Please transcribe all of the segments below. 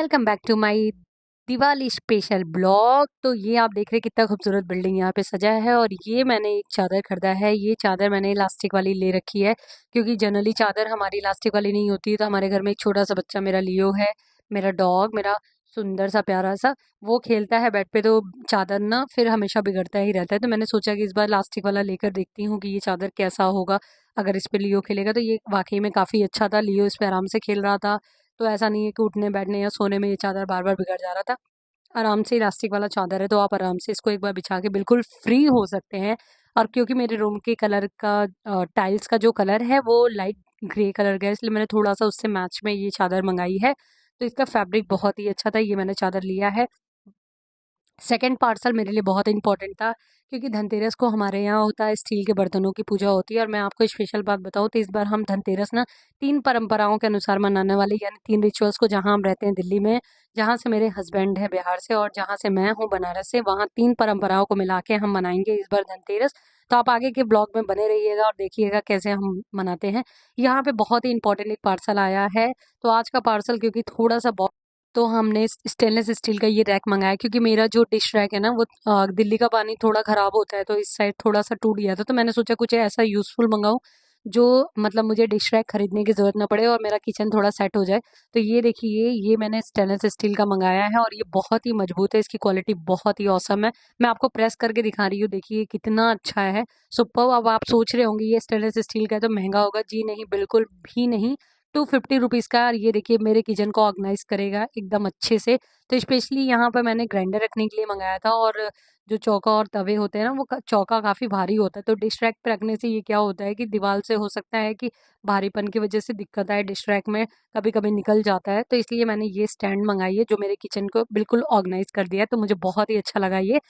Welcome back to my Diwali special blog. तो ये आप देख रहे हैं कितना खूबसूरत बिल्डिंग यहाँ पे सजा है। और ये मैंने एक चादर खरीदा है। ये चादर मैंने इलास्टिक वाली ले रखी है क्योंकि जनरली चादर हमारी इलास्टिक वाली नहीं होती है। तो हमारे घर में एक छोटा सा बच्चा मेरा लियो है, मेरा डॉग, मेरा सुंदर सा प्यारा सा, वो खेलता है बेड पे, तो चादर ना फिर हमेशा बिगड़ता ही रहता है। तो मैंने सोचा कि इस बार इलास्टिक वाला लेकर देखती हूँ कि ये चादर कैसा होगा अगर इस पे लियो खेलेगा। तो ये वाकई में काफ़ी अच्छा था, लियो इस पे आराम से खेल रहा था। तो ऐसा नहीं है कि उठने बैठने या सोने में ये चादर बार बार बिगड़ जा रहा था। आराम से इलास्टिक वाला चादर है, तो आप आराम से इसको एक बार बिछा के बिल्कुल फ्री हो सकते हैं। और क्योंकि मेरे रूम के कलर का टाइल्स का जो कलर है वो लाइट ग्रे कलर का है, इसलिए मैंने थोड़ा सा उससे मैच में ये चादर मंगाई है। तो इसका फैब्रिक बहुत ही अच्छा था, ये मैंने चादर लिया है। सेकंड पार्सल मेरे लिए बहुत इंपॉर्टेंट था क्योंकि धनतेरस को हमारे यहाँ होता है, स्टील के बर्तनों की पूजा होती है। और मैं आपको स्पेशल बात बताऊँ तो इस बार हम धनतेरस ना 3 परंपराओं के अनुसार मनाने वाले, यानी 3 रिचुअल्स को, जहाँ हम रहते हैं दिल्ली में, जहाँ से मेरे हस्बैंड है बिहार से, और जहाँ से मैं हूँ बनारस से, वहाँ 3 परंपराओं को मिला के हम मनाएंगे इस बार धनतेरस। तो आप आगे के ब्लॉग में बने रहिएगा और देखिएगा कैसे हम मनाते हैं। यहाँ पे बहुत ही इंपॉर्टेंट एक पार्सल आया है। तो आज का पार्सल क्योंकि थोड़ा सा तो हमने स्टेनलेस स्टील का ये रैक मंगाया क्योंकि मेरा जो डिश रैक है ना वो दिल्ली का पानी थोड़ा ख़राब होता है, तो इस साइड थोड़ा सा टूट गया था। तो मैंने सोचा कुछ ऐसा यूज़फुल मंगाऊं जो मतलब मुझे डिश रैक खरीदने की ज़रूरत ना पड़े और मेरा किचन थोड़ा सेट हो जाए। तो ये देखिए, ये मैंने स्टेनलेस स्टील का मंगाया है और ये बहुत ही मजबूत है, इसकी क्वालिटी बहुत ही औसम है। मैं आपको प्रेस करके दिखा रही हूँ, देखिए कितना अच्छा है, सुपर्ब। अब आप सोच रहे होंगे ये स्टेनलेस स्टील का है तो महंगा होगा। जी नहीं, बिल्कुल भी नहीं। 250 रुपीज़ का। और ये देखिए मेरे किचन को ऑर्गेनाइज करेगा एकदम अच्छे से। तो स्पेशली यहाँ पर मैंने ग्राइंडर रखने के लिए मंगाया था। और जो चौका और तवे होते हैं ना, वो चौका काफ़ी भारी होता है, तो डिश रैक पे रखने से ये क्या होता है कि दीवार से हो सकता है कि भारीपन की वजह से दिक्कत आए, डिश रैक में कभी कभी निकल जाता है। तो इसलिए मैंने ये स्टैंड मंगाई है जो मेरे किचन को बिल्कुल ऑर्गेनाइज कर दिया है। तो मुझे बहुत ही अच्छा लगा ये।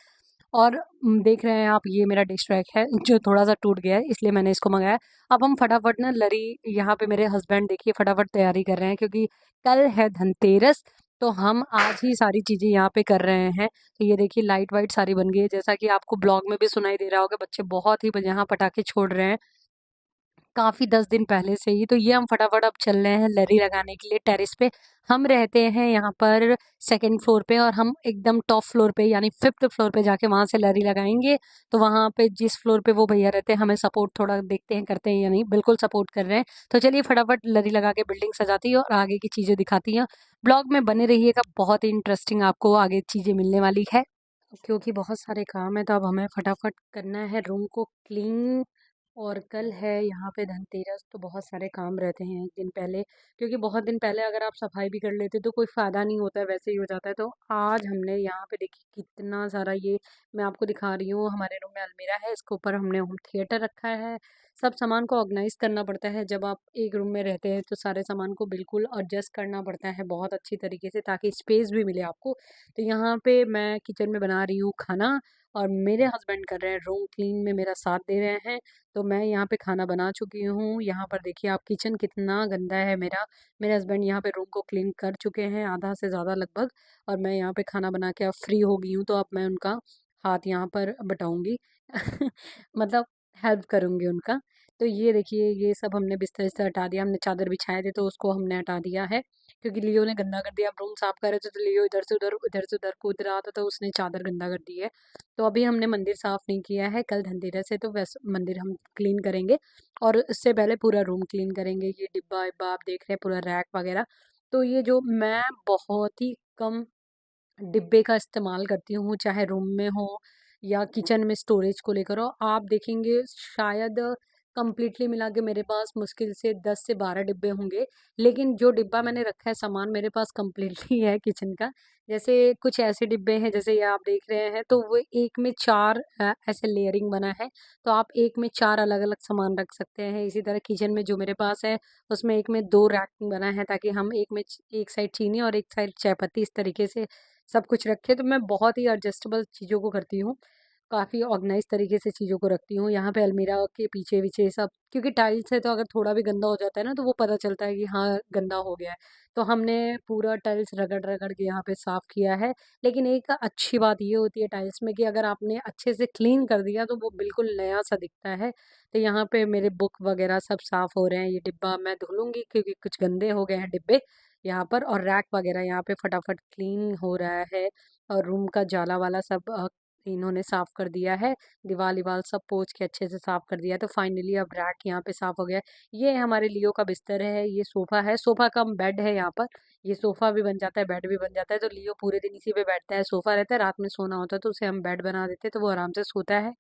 और देख रहे हैं आप, ये मेरा डिश रैक है जो थोड़ा सा टूट गया है, इसलिए मैंने इसको मंगाया। अब हम फटाफट ना लरी, यहाँ पे मेरे हस्बैंड देखिए फटाफट तैयारी कर रहे हैं क्योंकि कल है धनतेरस। तो हम आज ही सारी चीज़ें यहाँ पे कर रहे हैं। तो ये देखिए लाइट वाइट सारी बन गई है, जैसा कि आपको ब्लॉग में भी सुनाई दे रहा होगा, बच्चे बहुत ही यहाँ पटाखे छोड़ रहे हैं काफ़ी 10 दिन पहले से ही। तो ये हम फटाफट अब चल रहे हैं लरी लगाने के लिए टेरेस पे। हम रहते हैं यहाँ पर सेकंड फ्लोर पे और हम एकदम टॉप फ्लोर पे यानी फिफ्थ फ्लोर पे जाके वहाँ से लरी लगाएंगे। तो वहाँ पे जिस फ्लोर पे वो भैया रहते हैं, हमें सपोर्ट थोड़ा देखते हैं करते हैं या नहीं, बिल्कुल सपोर्ट कर रहे हैं। तो चलिए फटाफट लरी लगा के बिल्डिंग सजाती है और आगे की चीज़ें दिखाती हैं। ब्लॉग में बने रहिएगा, बहुत ही इंटरेस्टिंग आपको आगे चीज़ें मिलने वाली है। क्योंकि बहुत सारे काम है तो अब हमें फटाफट करना है रूम को क्लीन। और कल है यहाँ पे धनतेरस, तो बहुत सारे काम रहते हैं एक दिन पहले, क्योंकि बहुत दिन पहले अगर आप सफाई भी कर लेते तो कोई फ़ायदा नहीं होता है, वैसे ही हो जाता है। तो आज हमने यहाँ पे देखिए कितना सारा, ये मैं आपको दिखा रही हूँ, हमारे रूम में अलमीरा है, इसके ऊपर हमने होम थिएटर रखा है। सब सामान को ऑर्गेनाइज करना पड़ता है, जब आप एक रूम में रहते हैं तो सारे सामान को बिल्कुल एडजस्ट करना पड़ता है बहुत अच्छी तरीके से, ताकि स्पेस भी मिले आपको। तो यहाँ पे मैं किचन में बना रही हूँ खाना और मेरे हस्बैंड कर रहे हैं रूम क्लीन में, मेरा साथ दे रहे हैं। तो मैं यहाँ पे खाना बना चुकी हूँ। यहाँ पर देखिए आप किचन कितना गंदा है मेरा। मेरे हस्बैंड यहाँ पे रूम को क्लीन कर चुके हैं, आधा से ज़्यादा लगभग। और मैं यहाँ पे खाना बना के अब फ्री हो गई हूँ, तो अब मैं उनका हाथ यहाँ पर बटाऊंगी मतलब हेल्प करूँगी उनका। तो ये देखिए ये सब हमने बिस्तर से हटा दिया, हमने चादर बिछाए थे तो उसको हमने हटा दिया है क्योंकि लियो ने गंदा कर दिया। अब रूम साफ कर रहे थे तो लियो इधर से उधर कूद रहा था, तो उसने चादर गंदा कर दी है। तो अभी हमने मंदिर साफ नहीं किया है, कल धनतेरस है तो वैसे मंदिर हम क्लीन करेंगे। और उससे पहले पूरा रूम क्लीन करेंगे। ये डिब्बा विब्बा आप देख रहे हैं, पूरा रैक वगैरह। तो ये जो मैं बहुत ही कम डिब्बे का इस्तेमाल करती हूँ, चाहे रूम में हो या किचन में स्टोरेज को लेकर हो। आप देखेंगे शायद कंप्लीटली मिला के मेरे पास मुश्किल से 10 से 12 डिब्बे होंगे। लेकिन जो डिब्बा मैंने रखा है सामान मेरे पास कंप्लीटली है किचन का। जैसे कुछ ऐसे डिब्बे हैं जैसे ये आप देख रहे हैं, तो वो एक में 4 ऐसे लेयरिंग बना है, तो आप एक में 4 अलग अलग सामान रख सकते हैं। इसी तरह किचन में जो मेरे पास है उसमें एक में 2 रैक बना है, ताकि हम एक में एक साइड चीनी और एक साइड चाय पत्ती, इस तरीके से सब कुछ रखे। तो मैं बहुत ही एडजस्टेबल चीज़ों को करती हूँ, काफ़ी ऑर्गेनाइज तरीके से चीज़ों को रखती हूँ। यहाँ पे अलमीरा के पीछे पीछे सब, क्योंकि टाइल्स है तो अगर थोड़ा भी गंदा हो जाता है ना तो वो पता चलता है कि हाँ गंदा हो गया है। तो हमने पूरा टाइल्स रगड़ रगड़ के यहाँ पे साफ़ किया है। लेकिन एक अच्छी बात ये होती है टाइल्स में कि अगर आपने अच्छे से क्लीन कर दिया तो वो बिल्कुल नया सा दिखता है। तो यहाँ पे मेरे बुक वगैरह सब साफ़ हो रहे हैं। ये डिब्बा मैं धुलूंगी क्योंकि कुछ गंदे हो गए हैं डिब्बे। यहाँ पर, और रैक वगैरह यहाँ पे फटाफट क्लीन हो रहा है। और रूम का जाला वाला सब इन्होंने साफ कर दिया है। दीवार विवाल सब पोंछ के अच्छे से साफ कर दिया है। तो फाइनली अब रैक यहाँ पे साफ हो गया है। ये हमारे लियो का बिस्तर है, ये सोफा है, सोफा कम बेड है यहाँ पर। ये सोफा भी बन जाता है, बेड भी बन जाता है। तो लियो पूरे दिन इसी पे बैठता है, सोफा रहता है, रात में सोना होता है तो उसे हम बेड बना देते हैं तो वो आराम से सोता है।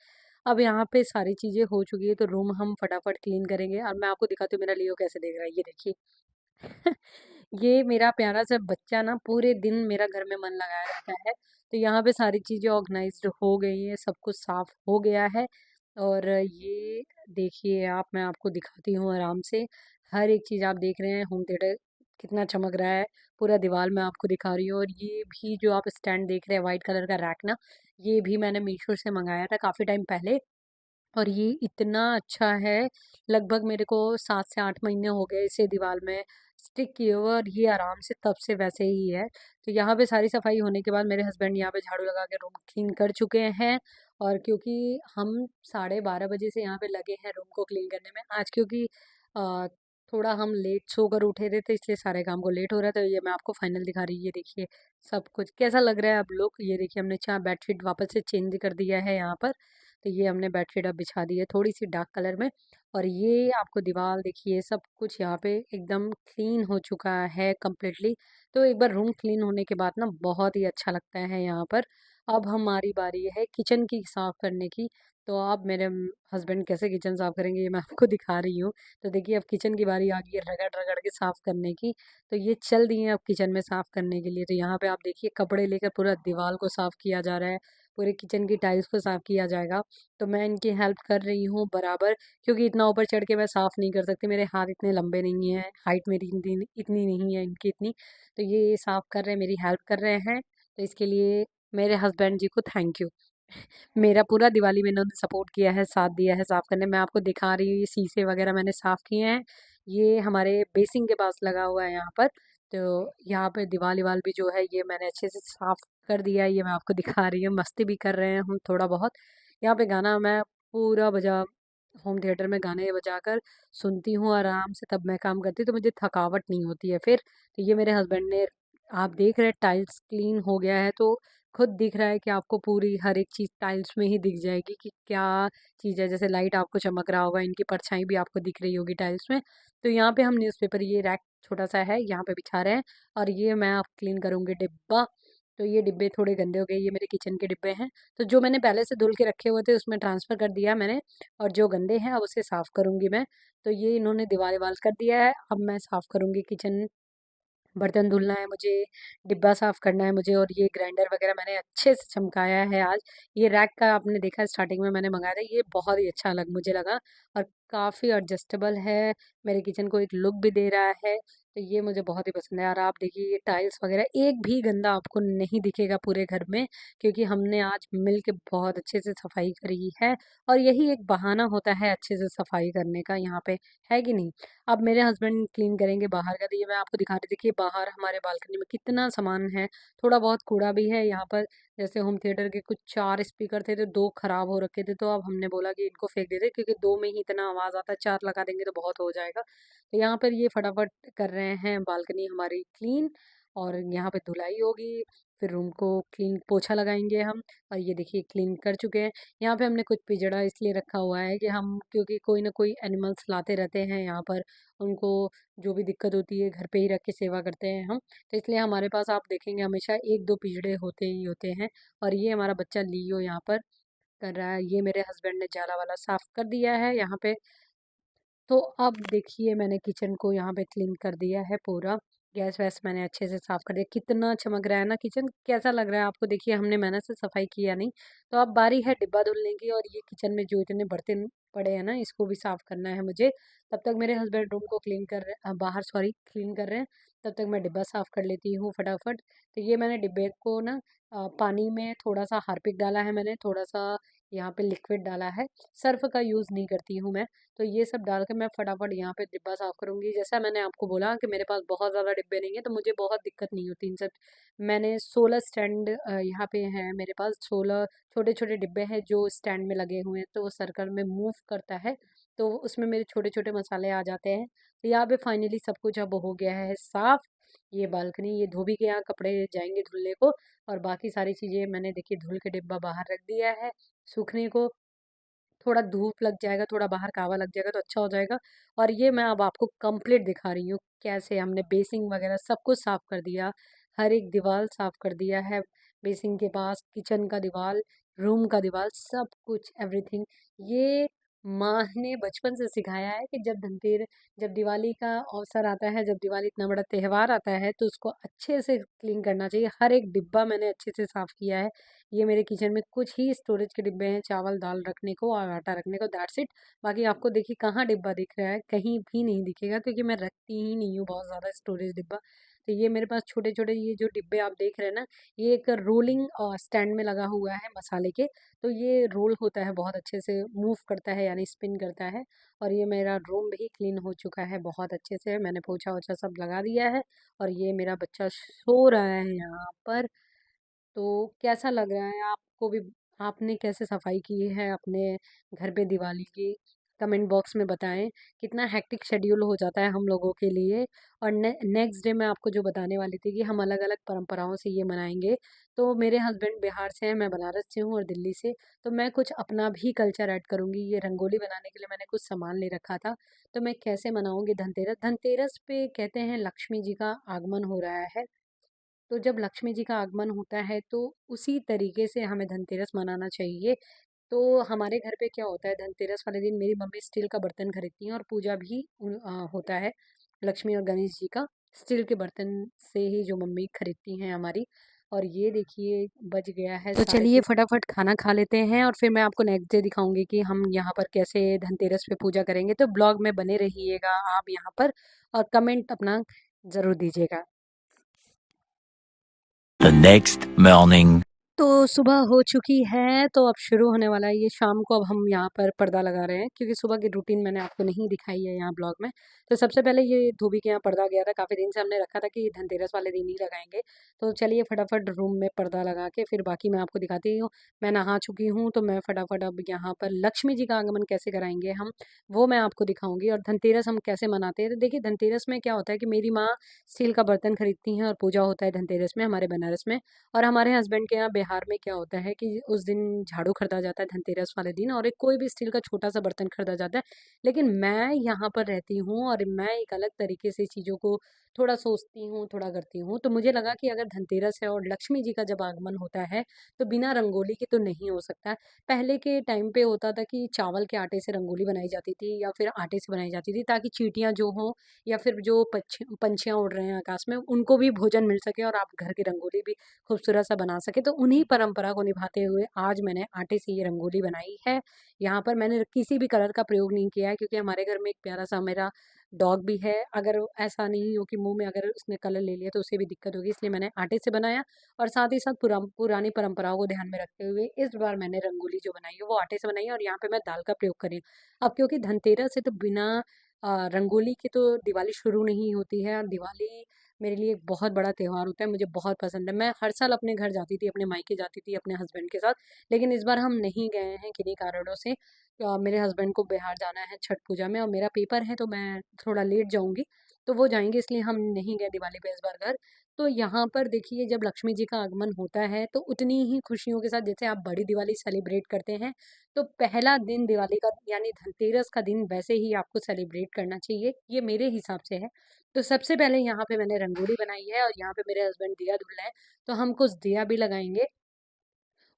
अब यहाँ पे सारी चीजें हो चुकी है तो रूम हम फटाफट क्लीन करेंगे। और मैं आपको दिखाती हूँ मेरा लियो कैसे देख रहा है, ये देखिए। ये मेरा प्यारा सा बच्चा ना पूरे दिन मेरा घर में मन लगाया रहता है। तो यहाँ पे सारी चीजें ऑर्गेनाइज्ड हो गई है, सब कुछ साफ हो गया है। और ये देखिए आप, मैं आपको दिखाती हूँ आराम से। हर एक चीज आप देख रहे हैं, होम थिएटर कितना चमक रहा है, पूरा दीवार मैं आपको दिखा रही हूँ। और ये भी जो आप स्टैंड देख रहे हैं व्हाइट कलर का रैक ना, ये भी मैंने मीशो से मंगाया था काफी टाइम पहले। और ये इतना अच्छा है, लगभग मेरे को 7 से 8 महीने हो गए इसे दीवार में स्टिक किए हुए, और ये आराम से तब से वैसे ही है। तो यहाँ पे सारी सफाई होने के बाद मेरे हस्बैंड यहाँ पे झाड़ू लगा के रूम क्लीन कर चुके हैं। और क्योंकि हम 12:30 बजे से यहाँ पे लगे हैं रूम को क्लीन करने में आज, क्योंकि अ, थोड़ा हम लेट सोकर उठे थे तो इसलिए सारे काम को लेट हो रहा था। तो ये मैं आपको फाइनल दिखा रही हूँ, ये देखिए सब कुछ कैसा लग रहा है। अब लोग ये देखिए, हमने चाह बेडशीट वापस से चेंज कर दिया है यहाँ पर। तो ये हमने बेडशीट अब बिछा दी है थोड़ी सी डार्क कलर में। और ये आपको दीवार देखिए, सब कुछ यहाँ पे एकदम क्लीन हो चुका है कम्प्लीटली। तो एक बार रूम क्लीन होने के बाद ना बहुत ही अच्छा लगता है यहाँ पर। अब हमारी बारी है किचन की साफ करने की। तो अब मेरे हस्बैंड कैसे किचन साफ करेंगे ये मैं आपको दिखा रही हूँ। तो देखिए अब किचन की बारी आ गई है रगड़ रगड़ के साफ करने की। तो ये चल दिए हैं अब किचन में साफ करने के लिए। तो यहाँ पे आप देखिए कपड़े लेकर पूरा दीवार को साफ किया जा रहा है, पूरे किचन की टाइल्स को साफ किया जाएगा। तो मैं इनकी हेल्प कर रही हूँ बराबर, क्योंकि इतना ऊपर चढ़ के मैं साफ नहीं कर सकती, मेरे हाथ इतने लंबे नहीं हैं, हाइट मेरी इतनी इतनी नहीं है इनकी इतनी। तो ये साफ कर रहे हैं, मेरी हेल्प कर रहे हैं। तो इसके लिए मेरे हस्बैंड जी को थैंक यू। मेरा पूरा दिवाली में इन्होंने सपोर्ट किया है, साथ दिया है साफ करने में। मैं आपको दिखा रही हूँ ये शीशे वगैरह मैंने साफ किए हैं। ये हमारे बेसिंग के पास लगा हुआ है यहाँ पर। तो यहाँ पे दीवार विवाल भी जो है ये मैंने अच्छे से साफ कर दिया है, ये मैं आपको दिखा रही हूँ। मस्ती भी कर रहे हैं हम थोड़ा बहुत। यहाँ पे गाना मैं पूरा बजा, होम थिएटर में गाने बजाकर सुनती हूँ आराम से, तब मैं काम करती हूँ तो मुझे थकावट नहीं होती है फिर। तो ये मेरे हस्बैंड ने, आप देख रहे हैं टाइल्स क्लीन हो गया है तो खुद दिख रहा है कि आपको पूरी हर एक चीज़ टाइल्स में ही दिख जाएगी कि क्या चीज़ है। जैसे लाइट आपको चमक रहा होगा, इनकी परछाई भी आपको दिख रही होगी टाइल्स में। तो यहाँ पे हम न्यूज़पेपर, ये रैक छोटा सा है यहाँ पे बिछा रहे हैं। और ये मैं आप क्लीन करूँगी डिब्बा। तो ये डिब्बे थोड़े गंदे हो गए, ये मेरे किचन के डिब्बे हैं। तो जो मैंने पहले से धुल के रखे हुए थे उसमें ट्रांसफ़र कर दिया मैंने। और जो गंदे हैं अब उसे साफ़ करूँगी मैं। तो ये इन्होंने दीवार वाल कर दिया है, अब मैं साफ़ करूँगी किचन। बर्तन धुलना है मुझे, डिब्बा साफ करना है मुझे। और ये ग्राइंडर वगैरह मैंने अच्छे से चमकाया है आज। ये रैक का आपने देखा स्टार्टिंग में मैंने मंगाया था, ये बहुत ही अच्छा मुझे लगा। और काफ़ी एडजस्टेबल है, मेरे किचन को एक लुक भी दे रहा है। तो ये मुझे बहुत ही पसंद है। और आप देखिए ये टाइल्स वगैरह एक भी गंदा आपको नहीं दिखेगा पूरे घर में, क्योंकि हमने आज मिल के बहुत अच्छे से सफाई करी है। और यही एक बहाना होता है अच्छे से सफाई करने का यहाँ पे, है कि नहीं। अब मेरे हस्बैंड क्लीन करेंगे बाहर का। तो ये मैं आपको दिखा रही थी कि बाहर हमारे बालकनी में कितना सामान है, थोड़ा बहुत कूड़ा भी है यहाँ पर। जैसे होम थिएटर के कुछ 4 स्पीकर थे तो 2 खराब हो रखे थे, तो अब हमने बोला कि इनको फेंक देते, क्योंकि 2 में ही इतना आवाज़ आता है, 4 लगा देंगे तो बहुत हो जाएगा। तो यहाँ पर ये फटाफट कर रहे हैं बालकनी हमारी क्लीन। और यहाँ पे धुलाई होगी, फिर रूम को क्लीन पोछा लगाएंगे हम। और ये देखिए क्लीन कर चुके हैं। यहाँ पे हमने कुछ पिंजड़ा इसलिए रखा हुआ है कि हम, क्योंकि कोई ना कोई एनिमल्स लाते रहते हैं यहाँ पर, उनको जो भी दिक्कत होती है घर पे ही रख के सेवा करते हैं हम। तो इसलिए हमारे पास आप देखेंगे हमेशा एक दो पिंजड़े होते ही होते हैं। और ये हमारा बच्चा लियो यहाँ पर कर रहा है। ये मेरे हस्बैंड ने जाला वाला साफ कर दिया है यहाँ पे। तो अब देखिए मैंने किचन को यहाँ पे क्लीन कर दिया है पूरा। गैस वैस मैंने अच्छे से साफ कर दिया, कितना चमक रहा है ना किचन, कैसा लग रहा है आपको। देखिए हमने मेहनत से सफाई किया नहीं। तो अब बारी है डिब्बा धुलने की। और ये किचन में जो इतने बर्तन पड़े हैं ना, इसको भी साफ करना है मुझे। तब तक मेरे हस्बैंड रूम को क्लीन कर रहे बाहर सॉरी क्लीन कर रहे हैं। तब तक मैं डिब्बा साफ कर लेती हूँ फटाफट। तो ये मैंने डिब्बे को ना पानी में थोड़ा सा हार्पिक डाला है मैंने, थोड़ा सा यहाँ पे लिक्विड डाला है, सर्फ का यूज़ नहीं करती हूँ मैं। तो ये सब डाल के मैं फटाफट यहाँ पे डिब्बा साफ करूँगी। जैसा मैंने आपको बोला कि मेरे पास बहुत ज़्यादा डिब्बे नहीं है, तो मुझे बहुत दिक्कत नहीं होती इन सब। मैंने 16 स्टैंड यहाँ पे हैं मेरे पास, 16 छोटे छोटे डिब्बे हैं जो स्टैंड में लगे हुए हैं, तो वो सर्कल में मूव करता है। तो उसमें मेरे छोटे छोटे मसाले आ जाते हैं। तो यहाँ पे फाइनली सब कुछ अब हो गया है साफ। ये बालकनी, ये धोबी के यहाँ कपड़े जाएंगे धुलने को, और बाकी सारी चीज़ें मैंने देखिए धुल के डिब्बा बाहर रख दिया है सूखने को। थोड़ा धूप लग जाएगा, थोड़ा बाहर कावा लग जाएगा तो अच्छा हो जाएगा। और ये मैं अब आपको कंप्लीट दिखा रही हूँ कैसे हमने बेसिंग वगैरह सब कुछ साफ कर दिया, हर एक दीवार साफ कर दिया है। बेसिंग के पास किचन का दीवार, रूम का दीवार, सब कुछ एवरीथिंग। ये माँ ने बचपन से सिखाया है कि जब दिवाली का अवसर आता है, जब दिवाली इतना बड़ा त्योहार आता है तो उसको अच्छे से क्लीन करना चाहिए। हर एक डिब्बा मैंने अच्छे से साफ किया है। ये मेरे किचन में कुछ ही स्टोरेज के डिब्बे हैं, चावल दाल रखने को और आटा रखने को, दैट्स इट। बाकी आपको देखिए कहाँ डिब्बा दिख रहा है, कहीं भी नहीं दिखेगा क्योंकि मैं रखती ही नहीं हूँ बहुत ज़्यादा स्टोरेज डिब्बा। तो ये मेरे पास छोटे छोटे ये जो डिब्बे आप देख रहे हैं ना, ये एक रोलिंग स्टैंड में लगा हुआ है मसाले के। तो ये रोल होता है, बहुत अच्छे से मूव करता है यानी स्पिन करता है। और ये मेरा रूम भी क्लीन हो चुका है बहुत अच्छे से, मैंने पोछा वोछा सब लगा दिया है। और ये मेरा बच्चा सो रहा है यहाँ पर। तो कैसा लग रहा है आपको भी, आपने कैसे सफाई की है अपने घर पे दिवाली की, कमेंट बॉक्स में बताएं। कितना हेक्टिक शेड्यूल हो जाता है हम लोगों के लिए। और नेक्स्ट डे मैं आपको जो बताने वाली थी कि हम अलग अलग परंपराओं से ये मनाएंगे। तो मेरे हस्बैंड बिहार से हैं, मैं बनारस से हूँ और दिल्ली से। तो मैं कुछ अपना भी कल्चर ऐड करूँगी। ये रंगोली बनाने के लिए मैंने कुछ सामान ले रखा था। तो मैं कैसे मनाऊंगी धनतेरस, धनतेरस पे कहते हैं लक्ष्मी जी का आगमन हो रहा है। तो जब लक्ष्मी जी का आगमन होता है तो उसी तरीके से हमें धनतेरस मनाना चाहिए। तो हमारे घर पे क्या होता है, धनतेरस वाले दिन मेरी मम्मी स्टील का बर्तन खरीदती हैं और पूजा भी होता है लक्ष्मी और गणेश जी का, स्टील के बर्तन से ही जो मम्मी खरीदती हैं हमारी। और ये देखिए बज गया है तो चलिए 3:30। फटाफट खाना खा लेते हैं और फिर मैं आपको नेक्स्ट डे दिखाऊंगी कि हम यहाँ पर कैसे धनतेरस पे पूजा करेंगे। तो ब्लॉग में बने रहिएगा आप यहाँ पर, और कमेंट अपना ज़रूर दीजिएगा। The next morning. तो सुबह हो चुकी है, तो अब शुरू होने वाला है ये शाम को। अब हम यहाँ पर पर्दा लगा रहे हैं क्योंकि सुबह की रूटीन मैंने आपको नहीं दिखाई है यहाँ ब्लॉग में। तो सबसे पहले ये धोबी के यहाँ पर्दा गया था, काफ़ी दिन से हमने रखा था कि धनतेरस वाले दिन ही लगाएंगे। तो चलिए फटाफट रूम में पर्दा लगा के फिर बाकी मैं आपको दिखाती हूँ। मैं नहा चुकी हूँ तो मैं फटाफट अब यहाँ पर लक्ष्मी जी का आगमन कैसे कराएंगे हम, वो मैं आपको दिखाऊंगी। और धनतेरस हम कैसे मनाते हैं, तो देखिए धनतेरस में क्या होता है कि मेरी माँ स्टील का बर्तन खरीदती हैं और पूजा होता है धनतेरस में हमारे बनारस में। और हमारे हस्बैंड के यहाँ बिहार में क्या होता है कि उस दिन झाड़ू खरीदा जाता है धनतेरस वाले दिन, और एक कोई भी स्टील का छोटा सा बर्तन खरीदा जाता है। लेकिन मैं यहाँ पर रहती हूँ और मैं एक अलग तरीके से चीज़ों को थोड़ा सोचती हूँ, थोड़ा करती हूँ। तो मुझे लगा कि अगर धनतेरस है और लक्ष्मी जी का जब आगमन होता है तो बिना रंगोली के तो नहीं हो सकता। पहले के टाइम पे होता था कि चावल के आटे से रंगोली बनाई जाती थी या फिर आटे से बनाई जाती थी, ताकि चींटियाँ जो हों या फिर जो पंछियाँ उड़ रहे हैं आकाश में उनको भी भोजन मिल सके और आप घर की रंगोली भी खूबसूरत सा बना सके। तो उन्हीं परंपरा को निभाते हुए आज मैंने आटे से ये रंगोली बनाई है। यहाँ पर मैंने किसी भी कलर का प्रयोग नहीं किया है क्योंकि हमारे घर में एक प्यारा सा मेरा डॉग भी है। अगर ऐसा नहीं हो कि मुंह में अगर उसने कलर ले लिया तो उसे भी दिक्कत होगी, इसलिए मैंने आटे से बनाया। और साथ ही साथ पुरानी परंपराओं को ध्यान में रखते हुए इस बार मैंने रंगोली जो बनाई है वो आटे से बनाई है, और यहाँ पे मैं दाल का प्रयोग करी हूँ। अब क्योंकि धनतेरस से तो बिना रंगोली की तो दिवाली शुरू नहीं होती है। और दिवाली मेरे लिए एक बहुत बड़ा त्योहार होता है, मुझे बहुत पसंद है। मैं हर साल अपने घर जाती थी, अपने मायके जाती थी अपने हस्बैंड के साथ। लेकिन इस बार हम नहीं गए हैं किन्हीं कारणों से। मेरे हस्बैंड को बिहार जाना है छठ पूजा में और मेरा पेपर है तो मैं थोड़ा लेट जाऊंगी। तो वो जाएंगे इसलिए हम नहीं गए दिवाली पे इस बार घर। तो यहाँ पर देखिए जब लक्ष्मी जी का आगमन होता है तो उतनी ही खुशियों के साथ जैसे आप बड़ी दिवाली सेलिब्रेट करते हैं, तो पहला दिन दिवाली का यानी धनतेरस का दिन वैसे ही आपको सेलिब्रेट करना चाहिए, ये मेरे हिसाब से है। तो सबसे पहले यहाँ पे मैंने रंगोली बनाई है और यहाँ पे मेरे हस्बैंड दिया धुल रहे हैं। तो हम कुछ दिया भी लगाएंगे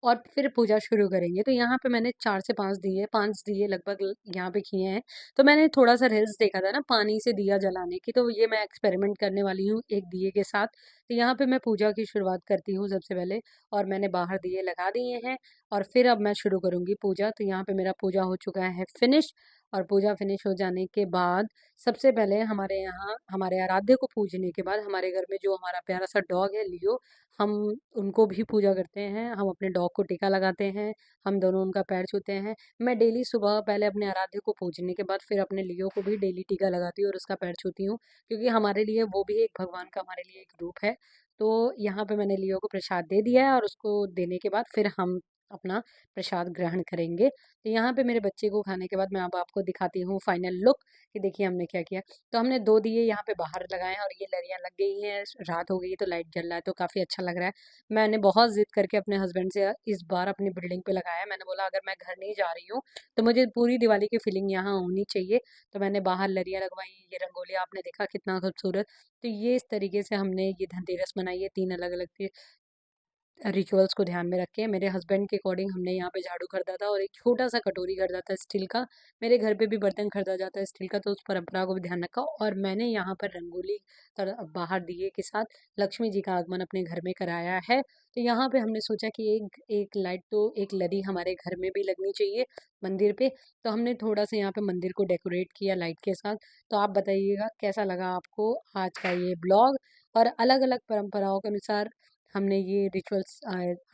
और फिर पूजा शुरू करेंगे। तो यहाँ पे मैंने 4 से 5 दिए लगभग यहाँ पे किए हैं। तो मैंने थोड़ा सा रील्स देखा था ना पानी से दिया जलाने की, तो ये मैं एक्सपेरिमेंट करने वाली हूँ एक दिए के साथ। तो यहाँ पे मैं पूजा की शुरुआत करती हूँ सबसे पहले, और मैंने बाहर दिए लगा दिए हैं। और फिर अब मैं शुरू करूँगी पूजा। तो यहाँ पे मेरा पूजा हो चुका है फिनिश। और पूजा फिनिश हो जाने के बाद सबसे पहले हमारे यहाँ हमारे आराध्य को पूजने के बाद हमारे घर में जो हमारा प्यारा सा डॉग है लियो, हम उनको भी पूजा करते हैं। हम अपने डॉग को टीका लगाते हैं, हम दोनों उनका पैर छूते हैं। मैं डेली सुबह पहले अपने आराध्य को पूजने के बाद फिर अपने लियो को भी डेली टीका लगाती हूँ और उसका पैर छूती हूँ, क्योंकि हमारे लिए वो भी एक भगवान का हमारे लिए एक रूप है। तो यहाँ पे मैंने लियो को प्रसाद दे दिया है और उसको देने के बाद फिर हम अपना प्रसाद ग्रहण करेंगे। तो यहाँ पे मेरे बच्चे को खाने के बाद मैं अब आपको दिखाती हूँ फाइनल लुक कि देखिए हमने क्या किया। तो हमने 2 दिए यहाँ पे बाहर लगाए हैं और ये लड़ियाँ लग गई हैं, रात हो गई है तो लाइट जल रहा है तो काफ़ी अच्छा लग रहा है। मैंने बहुत ज़िद करके अपने हस्बैंड से इस बार अपनी बिल्डिंग पे लगाया। मैंने बोला अगर मैं घर नहीं जा रही हूँ तो मुझे पूरी दिवाली की फीलिंग यहाँ होनी चाहिए। तो मैंने बाहर लड़ियाँ लगवाई, ये रंगोली आपने देखा कितना खूबसूरत। तो ये इस तरीके से हमने ये धनतेरस मनाई है 3 अलग-अलग रिचुअल्स को ध्यान में रख के। मेरे हस्बैंड के अकॉर्डिंग हमने यहाँ पे झाड़ू खरीदा था और एक छोटा सा कटोरी खरीदा था स्टील का। मेरे घर पे भी बर्तन खरीदा जाता है स्टील का, तो उस परंपरा को भी ध्यान रखा और मैंने यहाँ पर रंगोली बाहर दिए के साथ लक्ष्मी जी का आगमन अपने घर में कराया है। तो यहाँ पे हमने सोचा कि एक एक लाइट तो एक लड़ी हमारे घर में भी लगनी चाहिए मंदिर पे। तो हमने थोड़ा सा यहाँ पे मंदिर को डेकोरेट किया लाइट के साथ। तो आप बताइएगा कैसा लगा आपको आज का ये ब्लॉग। और अलग अलग परंपराओं के अनुसार हमने ये रिचुअल्स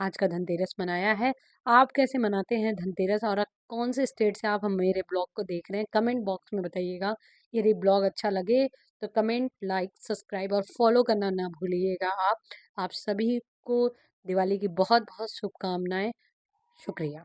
आज का धनतेरस मनाया है। आप कैसे मनाते हैं धनतेरस और कौन से स्टेट से आप हम मेरे ब्लॉग को देख रहे हैं कमेंट बॉक्स में बताइएगा। यदि ब्लॉग अच्छा लगे तो कमेंट, लाइक, सब्सक्राइब और फॉलो करना ना भूलिएगा। आप सभी को दिवाली की बहुत बहुत शुभकामनाएं। शुक्रिया।